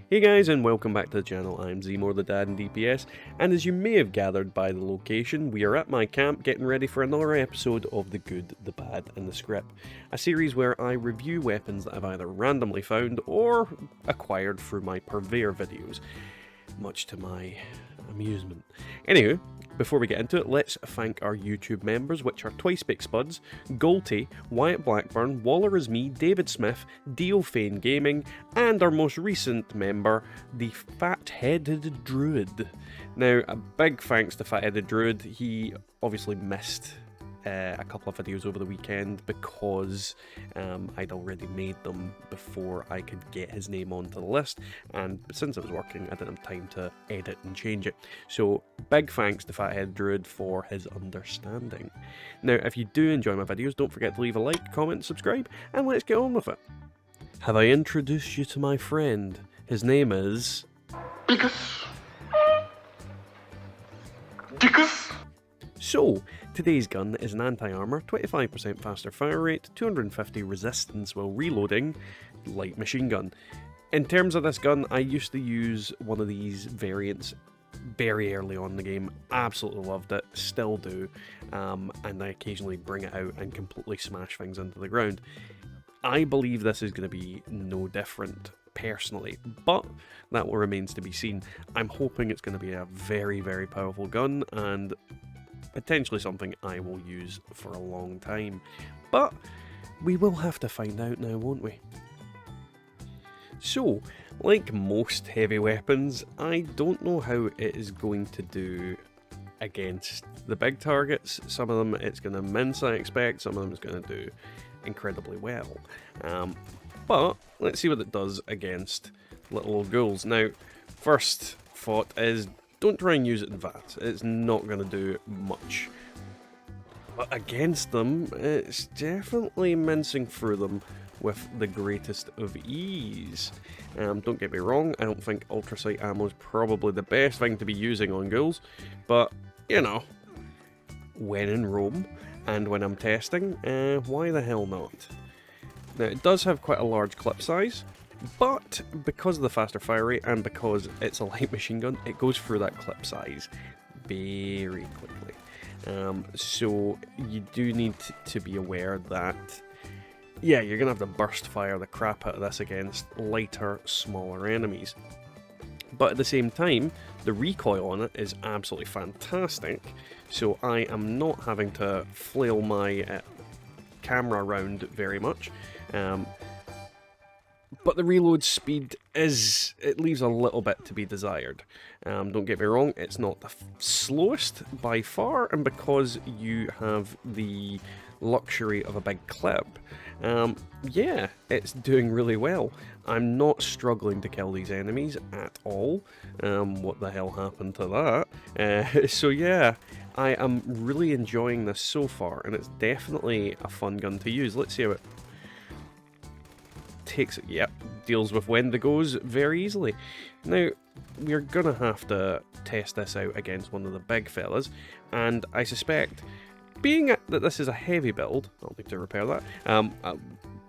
Hey guys, and welcome back to the channel. I'm Zmo, the dad in DPS, and as you may have gathered by the location, we are at my camp getting ready for another episode of The Good, the Bad, and the Script, a series where I review weapons that I've either randomly found or acquired through my Purveyor videos, much to my amusement. Anywho, before we get into it, let's thank our YouTube members, which are Twice-Baked Spuds, Golty, Wyatt Blackburn, Waller is Me, David Smith, Dio Fane Gaming, and our most recent member, the Fat-Headed Druid. Now, a big thanks to Fat-Headed Druid. He obviously missed a couple of videos over the weekend because I'd already made them before I could get his name onto the list, and since I was working I didn't have time to edit and change it. So big thanks to Fathead Druid for his understanding. Now if you do enjoy my videos, don't forget to leave a like, comment, subscribe, and let's get on with it. Have I introduced you to my friend? His name is... So, today's gun is an anti-armour, 25% faster fire rate, 250 resistance while reloading, light machine gun. In terms of this gun, I used to use one of these variants very early on in the game, absolutely loved it, still do, and I occasionally bring it out and completely smash things into the ground. I believe this is going to be no different personally, but that remains to be seen. I'm hoping it's going to be a very, very powerful gun, and potentially something I will use for a long time. But we will have to find out now, won't we? So, like most heavy weapons, I don't know how it is going to do against the big targets. Some of them it's going to mince, I expect. Some of them it's going to do incredibly well. But let's see what it does against little old ghouls. Now, first thought is, don't try and use it in VATS, it's not going to do much. But against them, it's definitely mincing through them with the greatest of ease. Don't get me wrong, I don't think ultrasight ammo is probably the best thing to be using on ghouls, but, you know, when in Rome, and when I'm testing, why the hell not? Now, it does have quite a large clip size, but because of the faster fire rate and because it's a light machine gun, it goes through that clip size very quickly. So you do need to be aware that, yeah, you're going to have to burst fire the crap out of this against lighter, smaller enemies. But at the same time, the recoil on it is absolutely fantastic, so I am not having to flail my camera around very much. But the reload speed it leaves a little bit to be desired. Don't get me wrong, it's not the slowest by far, and because you have the luxury of a big clip, yeah, it's doing really well. I'm not struggling to kill these enemies at all. What the hell happened to that? So yeah, I am really enjoying this so far, and it's definitely a fun gun to use. Let's see how it takes it. Yep, deals with Wendigos very easily. Now, we're gonna have to test this out against one of the big fellas, and I suspect, being that this is a heavy build, I'll need to repair that,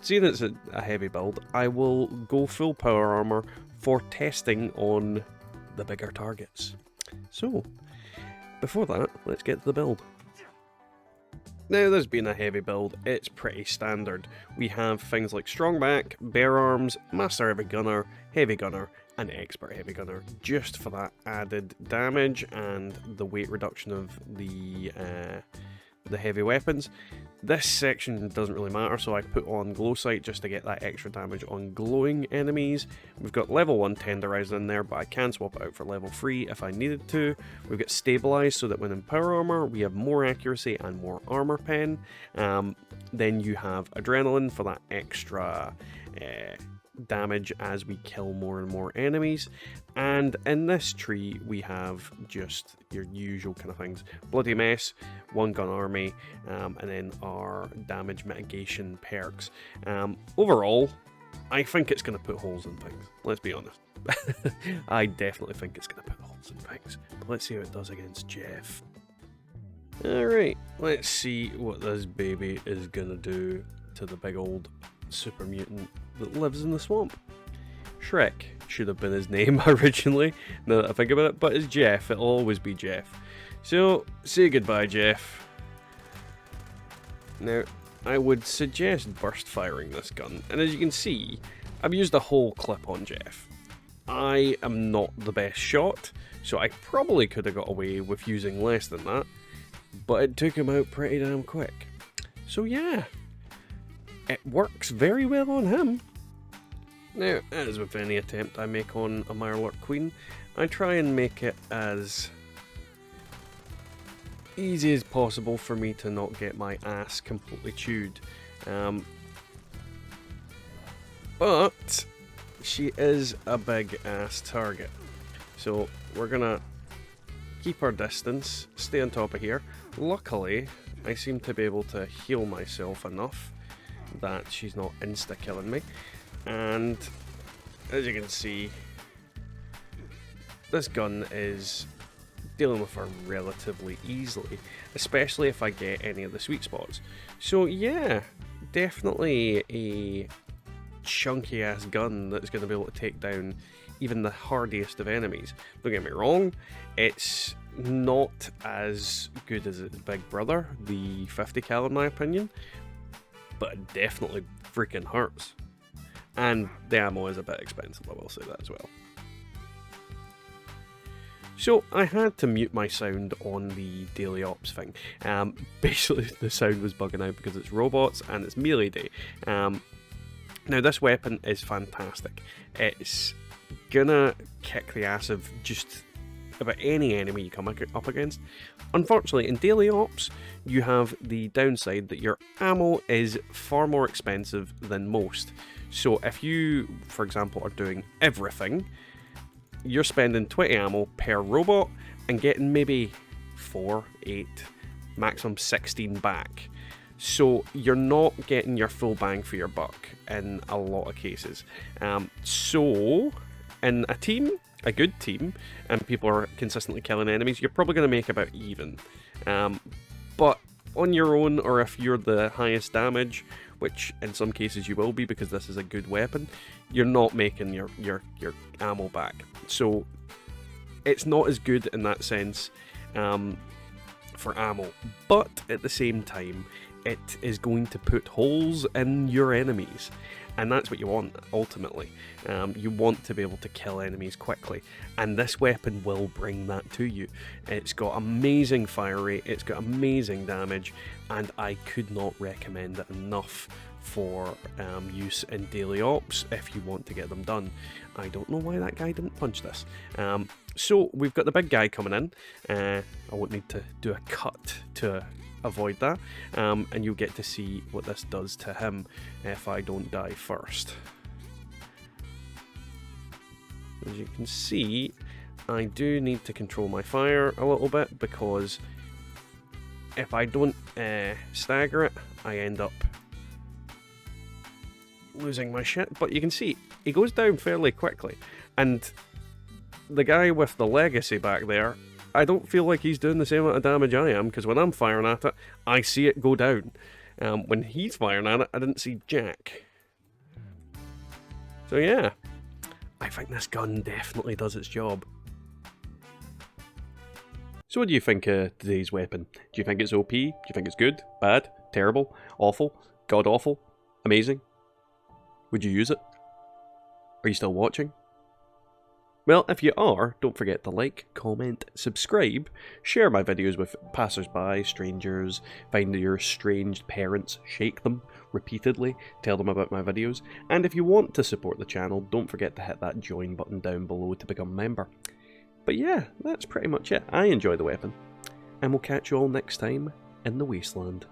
seeing it's a heavy build, I will go full power armor for testing on the bigger targets. So, before that, let's get to the build. Now, this being a heavy build, it's pretty standard. We have things like strong back, bare arms, master heavy gunner, and expert heavy gunner, just for that added damage and the weight reduction of the heavy weapons. This section doesn't really matter, so I put on glow sight just to get that extra damage on glowing enemies. We've got level 1 tenderized in there, but I can swap it out for level 3 if I needed to. We've got stabilized so that when in power armor we have more accuracy and more armor pen. Then you have adrenaline for that extra damage as we kill more and more enemies, and in this tree we have just your usual kind of things: bloody mess, one gun army, and then our damage mitigation perks. Overall, I think it's going to put holes in things, let's be honest. I definitely think it's going to put holes in things, but let's see how it does against Jeff. Alright, let's see what this baby is going to do to the big old super mutant that lives in the swamp. Shrek should have been his name originally, now that I think about it, but it's Jeff, it'll always be Jeff. So, say goodbye, Jeff. Now, I would suggest burst firing this gun, and as you can see, I've used a whole clip on Jeff. I am not the best shot, so I probably could have got away with using less than that, but it took him out pretty damn quick. So yeah, it works very well on him. Now, as with any attempt I make on a Mirelurk Queen, I try and make it as easy as possible for me to not get my ass completely chewed. But she is a big ass target, so we're gonna keep our distance, stay on top of here. Luckily, I seem to be able to heal myself enough that she's not insta-killing me, and as you can see, this gun is dealing with her relatively easily, especially if I get any of the sweet spots. So yeah, definitely a chunky ass gun that's going to be able to take down even the hardiest of enemies. Don't get me wrong, it's not as good as its big brother, the 50 cal in my opinion, but it definitely freaking hurts. And the ammo is a bit expensive, I will say that as well. So I had to mute my sound on the daily ops thing. Basically the sound was bugging out because it's robots and it's melee day. Now this weapon is fantastic. It's gonna kick the ass of just about any enemy you come up against. Unfortunately, in daily ops, you have the downside that your ammo is far more expensive than most. So if you, for example, are doing everything, you're spending 20 ammo per robot and getting maybe 4, 8, maximum 16 back. So you're not getting your full bang for your buck in a lot of cases. So in a team, a good team, and people are consistently killing enemies, you're probably going to make about even. But on your own, or if you're the highest damage, which in some cases you will be because this is a good weapon, you're not making your ammo back. So it's not as good in that sense for ammo, but at the same time it is going to put holes in your enemies, and that's what you want ultimately. You want to be able to kill enemies quickly, and this weapon will bring that to you. It's got amazing fire rate, it's got amazing damage, and I could not recommend it enough for use in daily ops if you want to get them done. I don't know why that guy didn't punch this. So we've got the big guy coming in. I won't need to do a cut to avoid that, and you'll get to see what this does to him if I don't die first. As you can see, I do need to control my fire a little bit, because if I don't stagger it, I end up losing my shit. But you can see he goes down fairly quickly, and the guy with the legacy back there, I don't feel like he's doing the same amount of damage I am, because when I'm firing at it, I see it go down. When he's firing at it, I didn't see jack. So yeah, I think this gun definitely does its job. So what do you think of today's weapon? Do you think it's OP? Do you think it's good? Bad? Terrible? Awful? God awful? Amazing? Would you use it? Are you still watching? Well, if you are, don't forget to like, comment, subscribe, share my videos with passers-by, strangers, find your estranged parents, shake them repeatedly, tell them about my videos, and if you want to support the channel, don't forget to hit that join button down below to become a member. But yeah, that's pretty much it. I enjoy the weapon, and we'll catch you all next time in the wasteland.